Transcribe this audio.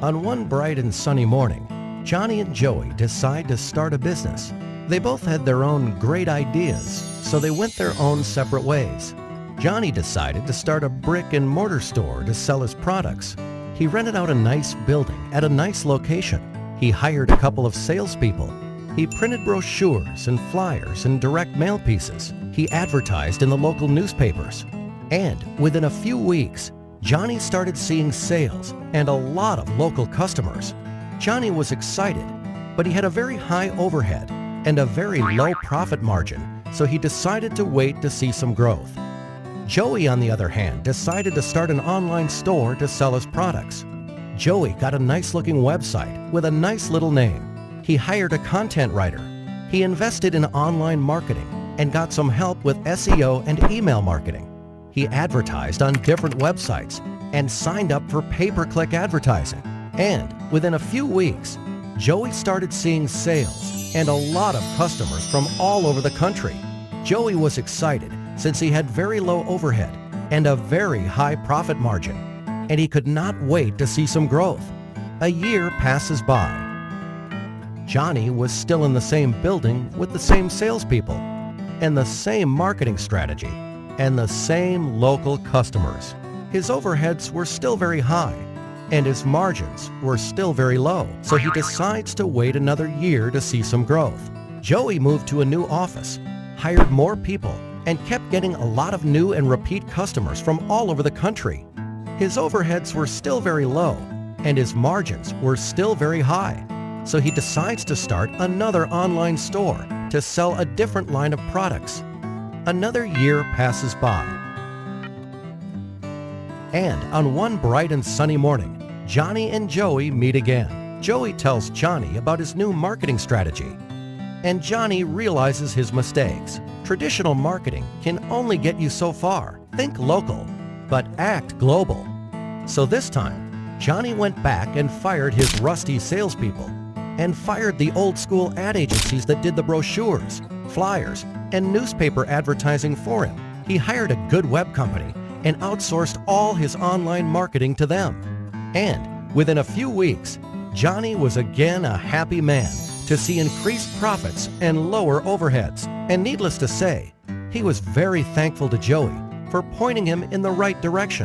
On one bright and sunny morning, Johnny and Joey decide to start a business. They both had their own great ideas, so they went their own separate ways. Johnny decided to start a brick-and-mortar store to sell his products. He rented out a nice building at a nice location. He hired a couple of salespeople. He printed brochures and flyers and direct mail pieces. He advertised in the local newspapers. And within a few weeks, Johnny started seeing sales and a lot of local customers. Johnny was excited, but he had a very high overhead and a very low profit margin, so he decided to wait to see some growth. Joey, on the other hand, decided to start an online store to sell his products. Joey got a nice-looking website with a nice little name. He hired a content writer. He invested in online marketing and got some help with SEO and email marketing. He advertised on different websites and signed up for pay-per-click advertising. And within a few weeks, Joey started seeing sales and a lot of customers from all over the country. Joey was excited since he had very low overhead and a very high profit margin, and he could not wait to see some growth. A year passes by. Johnny was still in the same building with the same salespeople and the same marketing strategy and the same local customers. His overheads were still very high and his margins were still very low, so he decides to wait another year to see some growth. Joey moved to a new office, hired more people, and kept getting a lot of new and repeat customers from all over the country. His overheads were still very low and his margins were still very high, so he decides to start another online store to sell a different line of products. Another year passes by. And on one bright and sunny morning, Johnny and Joey meet again. Joey tells Johnny about his new marketing strategy, and Johnny realizes his mistakes. Traditional marketing can only get you so far. Think local, but act global. So this time, Johnny went back and fired his rusty salespeople and fired the old-school ad agencies that did the brochures, flyers, and newspaper advertising for him. He hired a good web company and outsourced all his online marketing to them. And within a few weeks, Johnny was again a happy man to see increased profits and lower overheads. And needless to say, he was very thankful to Joey for pointing him in the right direction.